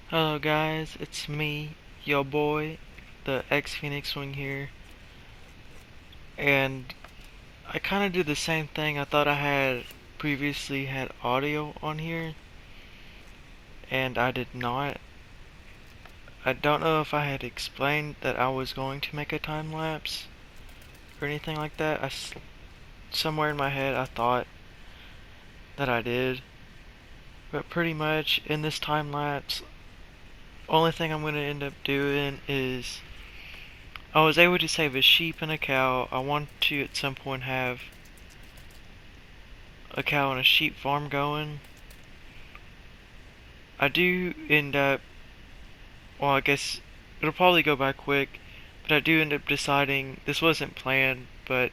Hello guys, it's me, your boy, the X-PhoenixWing here, and I kinda do the same thing. I thought I had previously had audio on here, and I did not. I don't know if I had explained that I was going to make a time lapse or anything like that. Somewhere in my head I thought that I did, but pretty much in this time lapse, only thing I'm gonna end up doing is I was able to save a sheep and a cow. I want to at some point have a cow and a sheep farm going. I do end up, well, I guess it'll probably go by quick, but I do end up deciding, this wasn't planned, but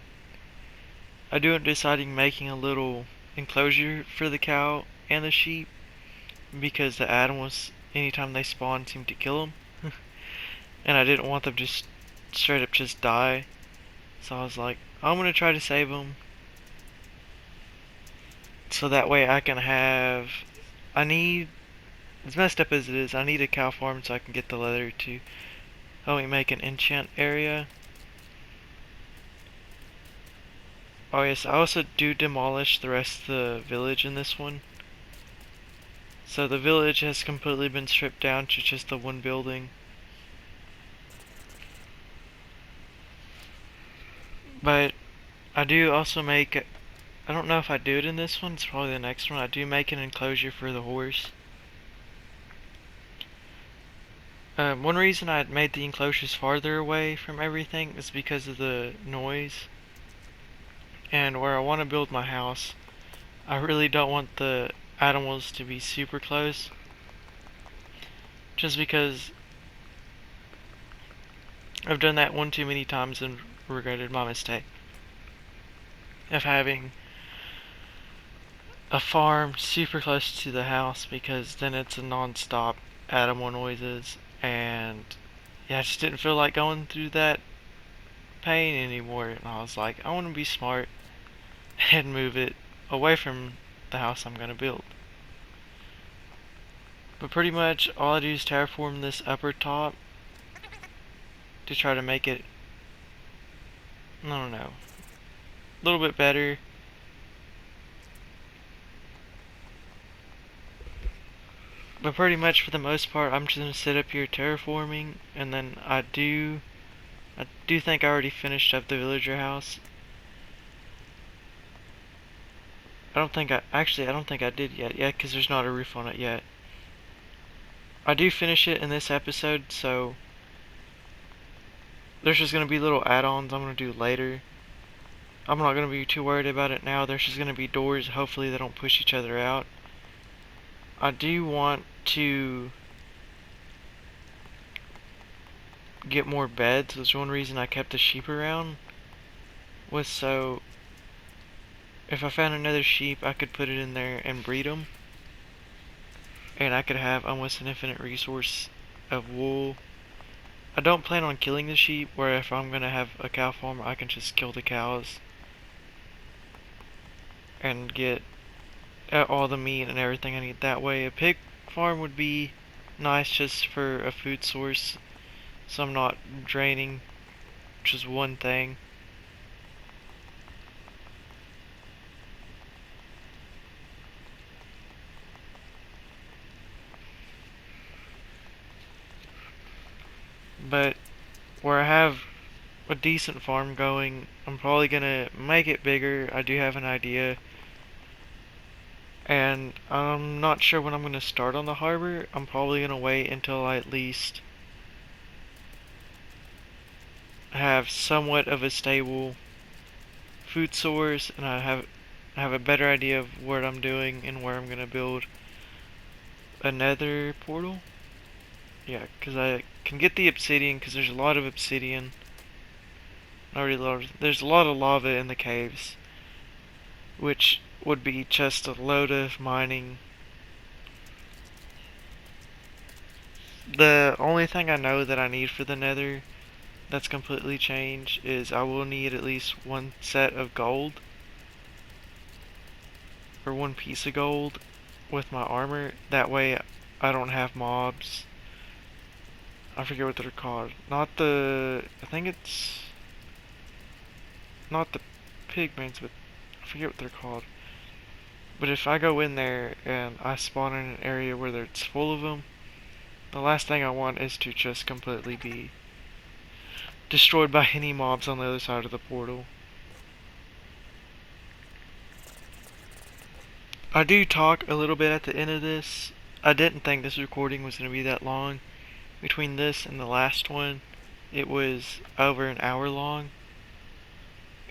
I do end up deciding making a little enclosure for the cow and the sheep because the animals, anytime they spawn, seem to kill them. And I didn't want them just straight up just die. So I was like, I'm gonna try to save them. So that way I can have, I need, as messed up as it is, I need a cow farm so I can get the leather to help me make an enchant area. Oh yes, I also do demolish the rest of the village in this one. So the village has completely been stripped down to just the one building. But I do also make, I don't know if I do it in this one, it's probably the next one, I do make an enclosure for the horse. One reason I made the enclosures farther away from everything is because of the noise. And where I want to build my house, I really don't want the animals to be super close. Just because I've done that one too many times and regretted my mistake of having a farm super close to the house, because then it's a non-stop animal noises, and yeah, I just didn't feel like going through that pain anymore. And I was like, I want to be smart and move it away from the house I'm gonna build. But pretty much all I do is terraform this upper top to try to make it, I don't know, a little bit better. But pretty much for the most part, I'm just gonna sit up here terraforming, and then I do think I already finished up the villager house. I don't think I did yet, because there's not a roof on it yet. I do finish it in this episode, so there's just gonna be little add-ons I'm gonna do later. I'm not gonna be too worried about it now. There's just gonna be doors, hopefully they don't push each other out. I do want to get more beds. That's one reason I kept the sheep around, was so if I found another sheep, I could put it in there and breed them, and I could have almost an infinite resource of wool. I don't plan on killing the sheep, where if I'm gonna have a cow farm, I can just kill the cows and get all the meat and everything I need that way. A pig farm would be nice just for a food source, so I'm not draining just one thing. But where I have a decent farm going, I'm probably gonna make it bigger. I do have an idea, and I'm not sure when I'm gonna start on the harbor. I'm probably gonna wait until I at least have somewhat of a stable food source, and I have a better idea of what I'm doing and where I'm gonna build another portal. Yeah, because I can get the obsidian, because there's a lot of obsidian. There's a lot of lava in the caves, which would be just a load of mining. The only thing I know that I need for the nether that's completely changed is I will need at least one set of gold, or one piece of gold with my armor. That way I don't have mobs. I forget what they're called. Not the... I think it's... Not the pigments, but I forget what they're called. But if I go in there and I spawn in an area where it's full of them, the last thing I want is to just completely be destroyed by any mobs on the other side of the portal. I do talk a little bit at the end of this. I didn't think this recording was going to be that long. Between this and the last one, it was over an hour long.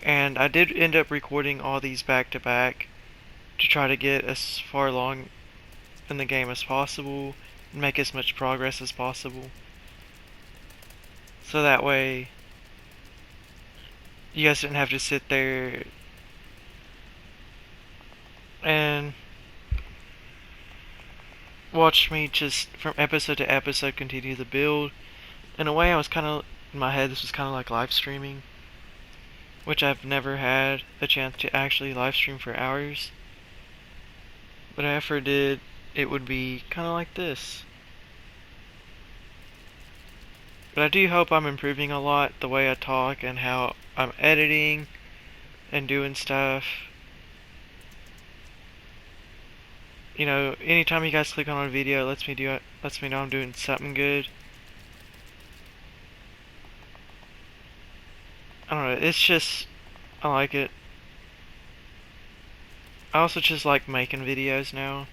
And I did end up recording all these back to back to try to get as far along in the game as possible and make as much progress as possible. So that way you guys didn't have to sit there and watch me just from episode to episode continue the build. In a way, I was kind of, in my head, this was kind of like live streaming, which I've never had a chance to actually live stream for hours. But if I ever did, it would be kind of like this. But I do hope I'm improving a lot the way I talk and how I'm editing and doing stuff. You know, anytime you guys click on a video, it lets me know I'm doing something good. I don't know, it's just, I like it. I also just like making videos now.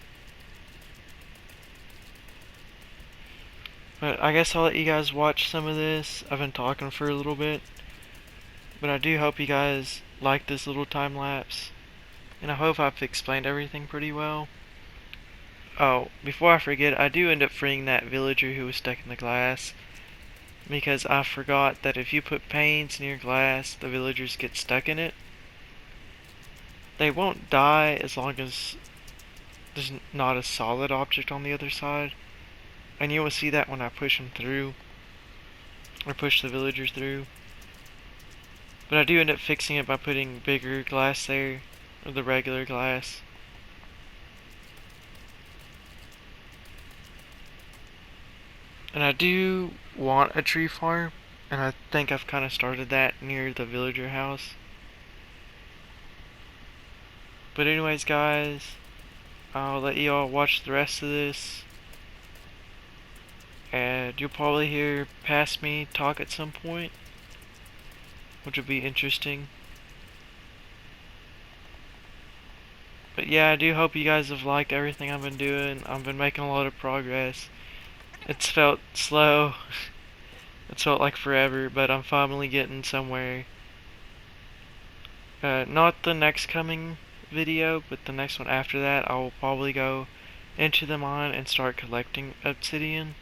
But I guess I'll let you guys watch some of this. I've been talking for a little bit. But I do hope you guys like this little time lapse. And I hope I've explained everything pretty well. Oh, before I forget, I do end up freeing that villager who was stuck in the glass. Because I forgot that if you put panes near glass, the villagers get stuck in it. They won't die as long as there's not a solid object on the other side. And you will see that when I push them through. Or push the villagers through. But I do end up fixing it by putting bigger glass there. Or the regular glass. And I do want a tree farm. And I think I've kind of started that near the villager house. But anyways, guys, I'll let you all watch the rest of this. And you'll probably hear past me talk at some point, which will be interesting. But yeah, I do hope you guys have liked everything I've been doing. I've been making a lot of progress. It's felt slow. It's felt like forever, but I'm finally getting somewhere. Not the next coming video, but the next one after that, I will probably go into the mine and start collecting obsidian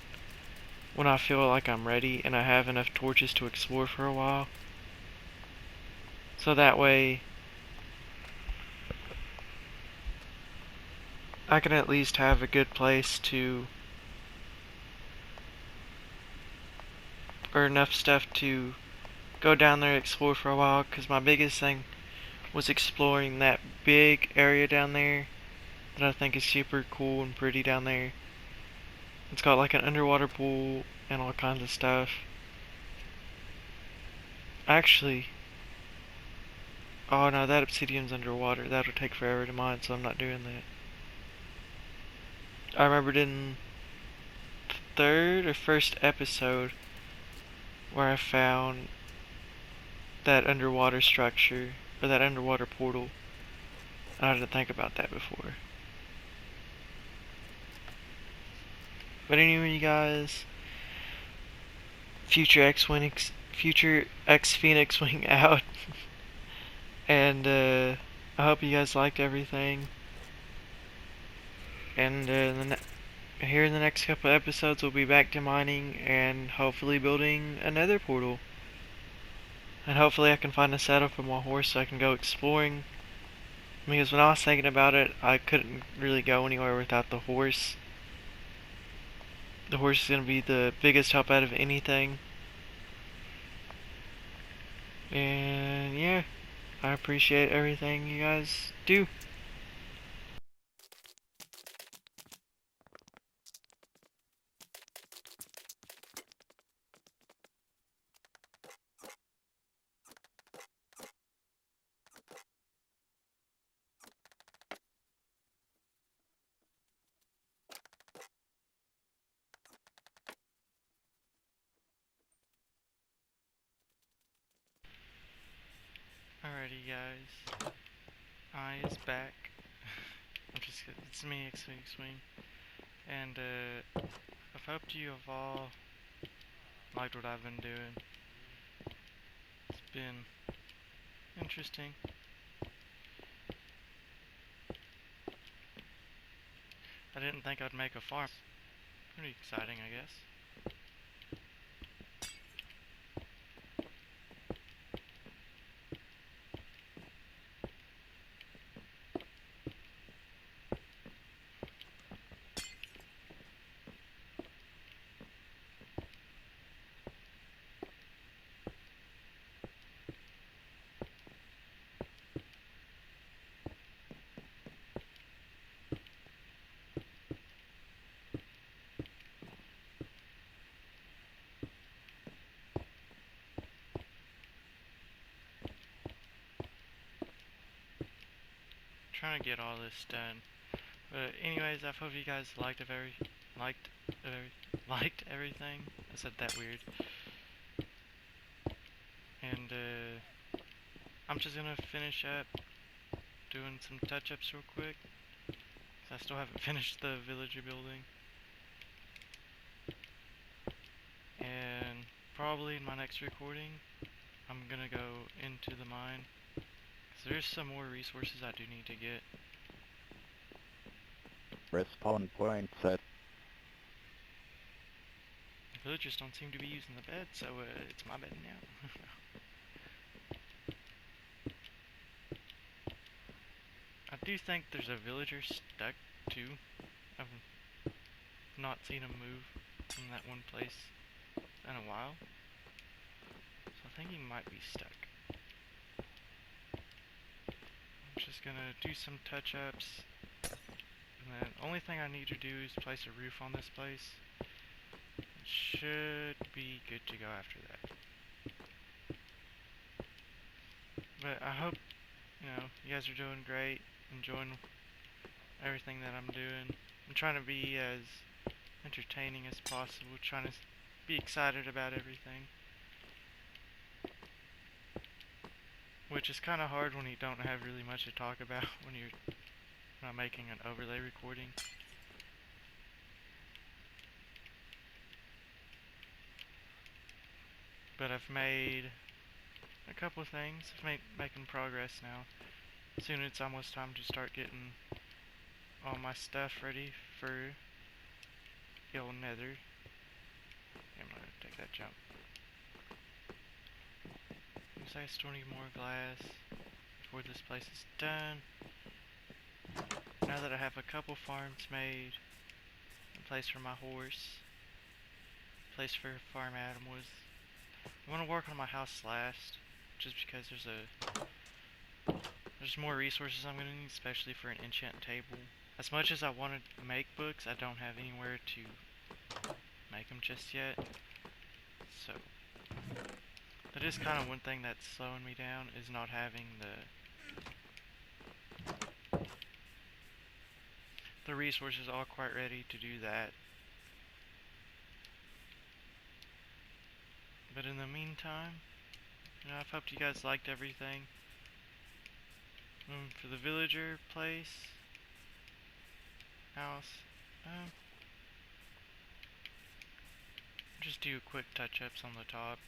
when I feel like I'm ready and I have enough torches to explore for a while. So that way I can at least have a good place to, or enough stuff to go down there and explore for a while, because my biggest thing was exploring that big area down there that I think is super cool and pretty down there. It's got like an underwater pool and all kinds of stuff. Actually, oh no, that obsidian's underwater. That'll take forever to mine, so I'm not doing that. I remembered in the third or first episode where I found that underwater structure, or that underwater portal. I didn't think about that before. But anyway, you guys, future X-PhoenixWing out. And I hope you guys liked everything. And here in the next couple episodes, we'll be back to mining and hopefully building another portal. And hopefully I can find a saddle for my horse so I can go exploring. Because when I was thinking about it, I couldn't really go anywhere without the horse. The horse is going to be the biggest help out of anything. And yeah, I appreciate everything you guys do. Hey guys, I is back. It's me, X-PhoenixWing, and I've hoped you have all liked what I've been doing. It's been interesting. I didn't think I'd make a farm. Pretty exciting, I guess. Trying to get all this done. But anyways, I hope you guys liked everything. I said that weird. And I'm just gonna finish up doing some touch-ups real quick. 'Cause I still haven't finished the villager building. And probably in my next recording, I'm gonna go into the mine. Because there's some more resources I do need to get. Respawn point set. The villagers don't seem to be using the bed, so it's my bed now. I do think there's a villager stuck too. I've not seen him move from that one place in a while. So I think he might be stuck. I'm just gonna do some touch-ups. And then the only thing I need to do is place a roof on this place. It should be good to go after that. But I hope, you guys are doing great, enjoying everything that I'm doing. I'm trying to be as entertaining as possible, trying to be excited about everything. Which is kind of hard when you don't have really much to talk about when you're not making an overlay recording. But I've made a couple of things. I'm making progress now. Soon it's almost time to start getting all my stuff ready for the old nether. I'm gonna take that jump. Looks like I still need more glass before this place is done. Now that I have a couple farms made, a place for my horse, a place for farm animals, I want to work on my house last, just because there's more resources I'm gonna need, especially for an enchant table. As much as I want to make books, I don't have anywhere to make them just yet. So that is kind of one thing that's slowing me down, is not having the resources all quite ready to do that. But in the meantime, I've hoped you guys liked everything. For the villager place, house, just do quick touch-ups on the top.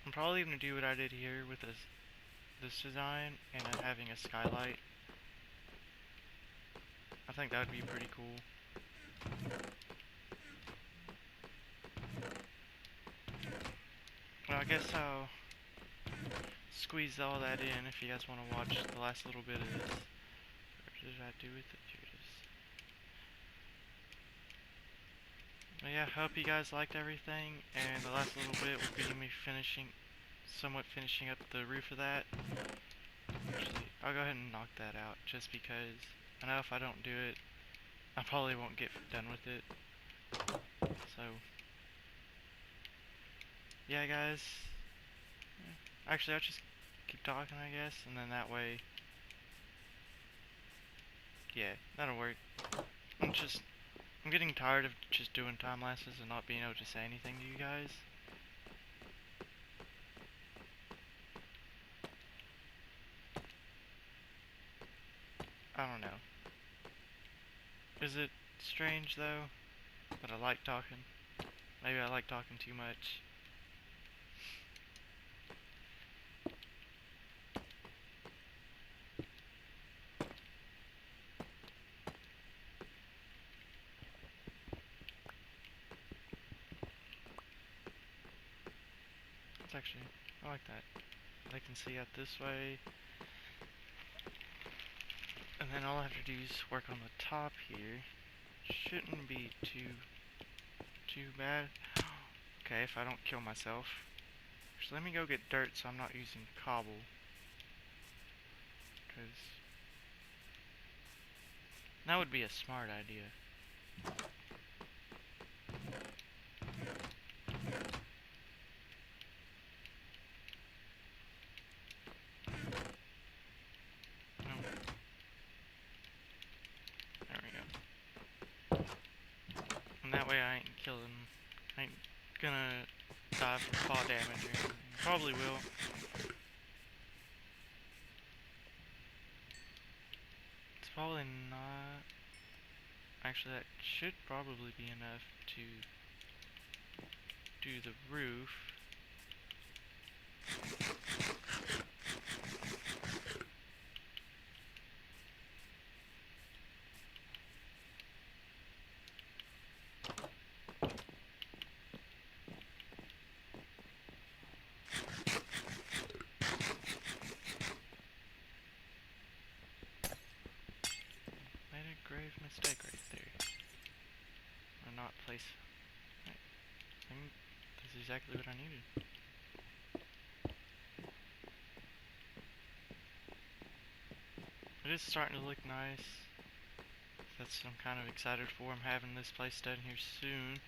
I'm probably going to do what I did here with this design and then having a skylight. I think that would be pretty cool. Well, I guess I'll squeeze all that in if you guys want to watch the last little bit of this. What did I do with it? Here it is. But yeah, hope you guys liked everything, and the last little bit will be me somewhat finishing up the roof of that. Actually, I'll go ahead and knock that out, just because I know if I don't do it, I probably won't get done with it. So, yeah guys, actually I'll just keep talking, I guess, and then that way, yeah, that'll work. I'm getting tired of just doing time lapses and not being able to say anything to you guys. I don't know. Is it strange though that I like talking? Maybe I like talking too much. It's actually, I like that. I can see out this way. And then all I have to do is work on the top here. Shouldn't be too bad. Okay, if I don't kill myself. So let me go get dirt so I'm not using cobble. Because that would be a smart idea. No. There we go. And that way I ain't killing, I ain't gonna die from fall damage or anything. Probably will. It's probably not. Actually, that should probably be enough to do the roof. Made a grave mistake right there. Or not place. Right. I think that's exactly what I needed. It is starting to look nice. That's what I'm kind of excited for. I'm having this place done here soon.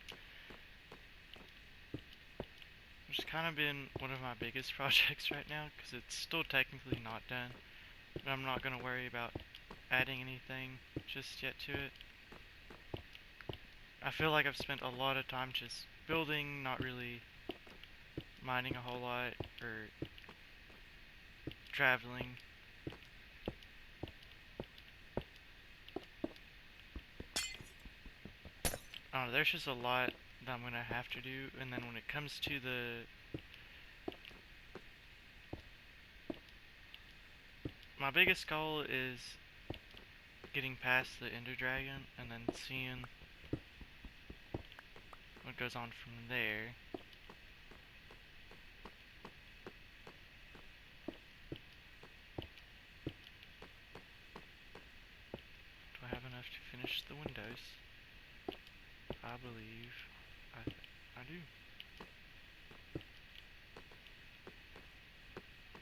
It's kind of been one of my biggest projects right now because it's still technically not done. But I'm not going to worry about adding anything just yet to it. I feel like I've spent a lot of time just building, not really mining a whole lot or traveling. I don't know, there's just a lot that I'm going to have to do, and then when it comes to the... My biggest goal is getting past the Ender Dragon and then seeing what goes on from there. Do I have enough to finish the windows? I believe I do.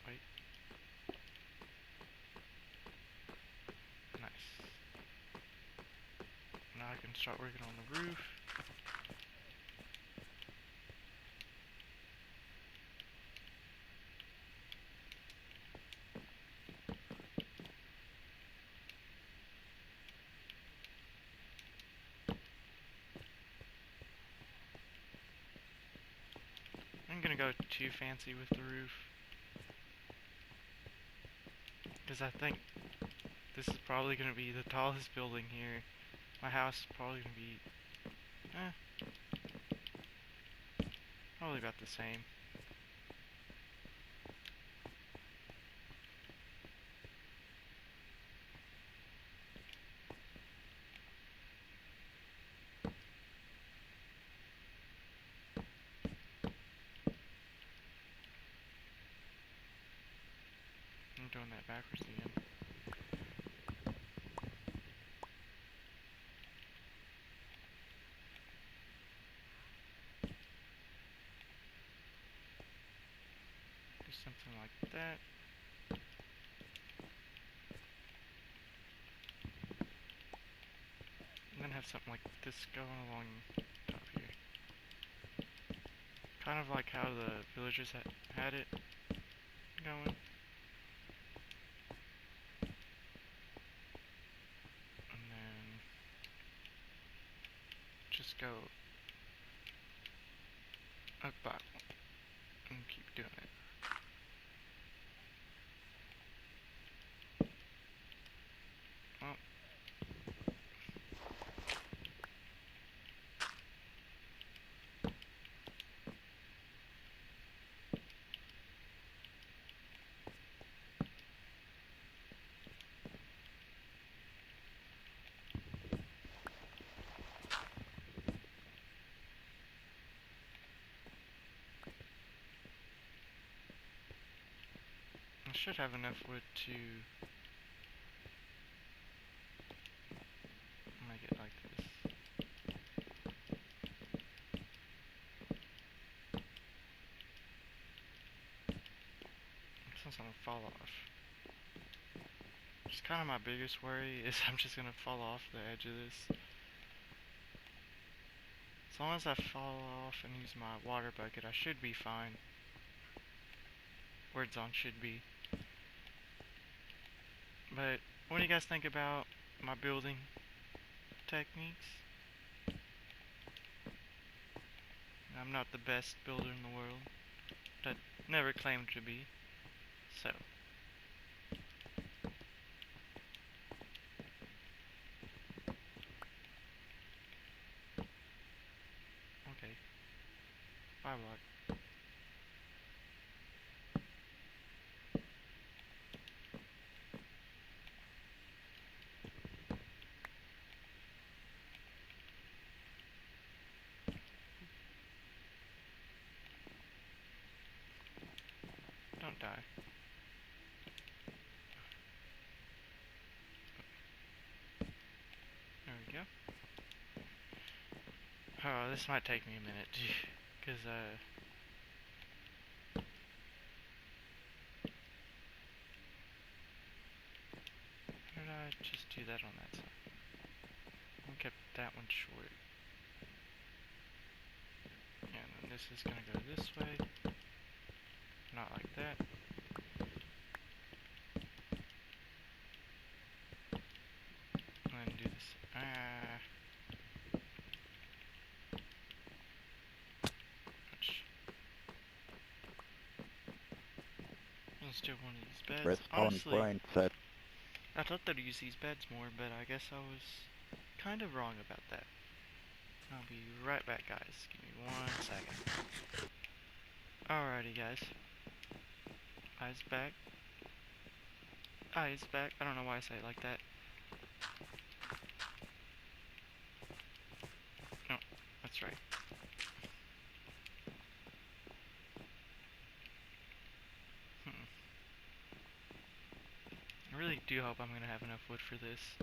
Wait. Nice. Now I can start working on the roof. I'm gonna go too fancy with the roof, because I think this is probably gonna be the tallest building here. My house is probably gonna be, probably about the same. I'm doing that backwards again. Do something like that. And then have something like this going along top here. Kind of like how the villagers had it going. And then just go up that and keep doing it. should have enough wood to make it like this. Since I'm gonna fall off. It's kind of my biggest worry is I'm just gonna fall off the edge of this. As long as I fall off and use my water bucket, I should be fine. Words on should be. But what do you guys think about my building techniques? I'm not the best builder in the world. I never claimed to be. So. Okay. 5 block. Don't die. There we go. Oh, this might take me a minute, because, how did I just do that on that side? I kept that one short. Yeah, and then this is gonna go this way. Not like that. And then do this. Ouch. Let's do one of these beds. Respawn Honestly, point set. I thought they'd use these beds more, but I guess I was kind of wrong about that. I'll be right back, guys. Give me 1 second. Alrighty, guys. Eyes back. Eyes back. I don't know why I say it like that. No, that's right. I really do hope I'm gonna have enough wood for this.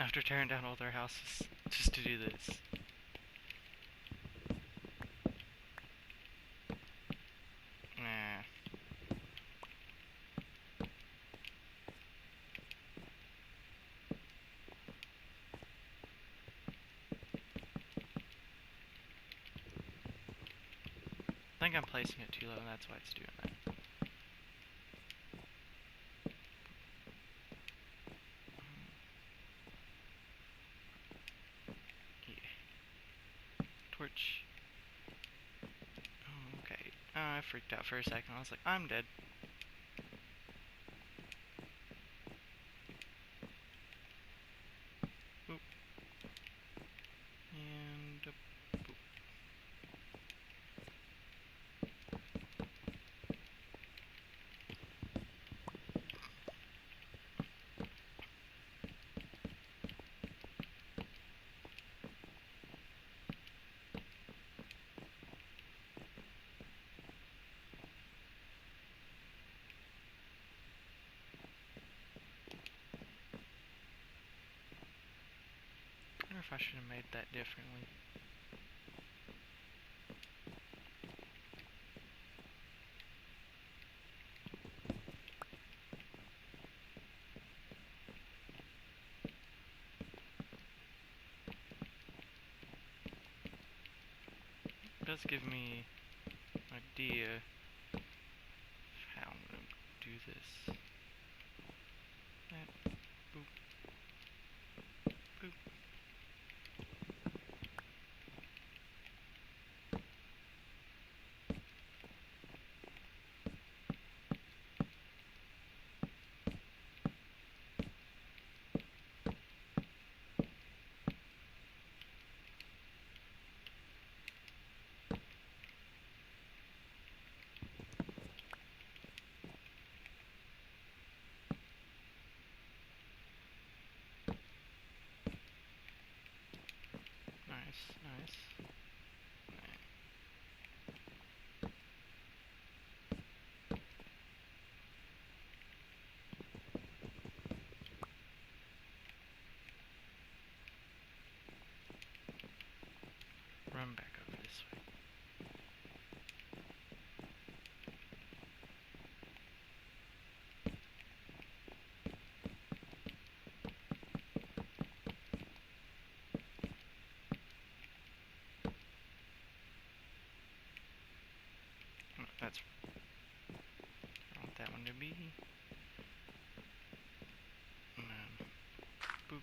After tearing down all their houses, just to do this. Nah. I think I'm placing it too low, and that's why it's doing that. Yeah. Torch. Oh, okay. I freaked out for a second. I was like, I'm dead. Oop. And boop. I wonder if I should have made that differently. It does give me an idea of how I'm going to do this. That. Boop. Boop. Nice, nice. Right. run back over this way. Oh, that's I want that one to be. Boop.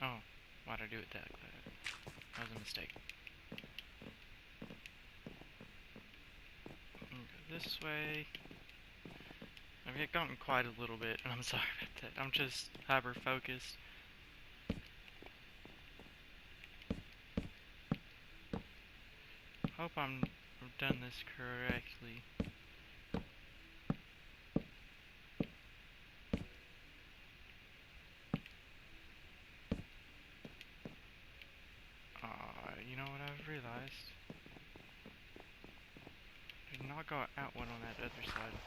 Oh, why'd I do it that way? That was a mistake. Go this way. I've gotten quite a little bit, and I'm sorry about that. I'm just hyper focused. Hope I've done this correctly. You know what I've realized? I did not go out one on that other side.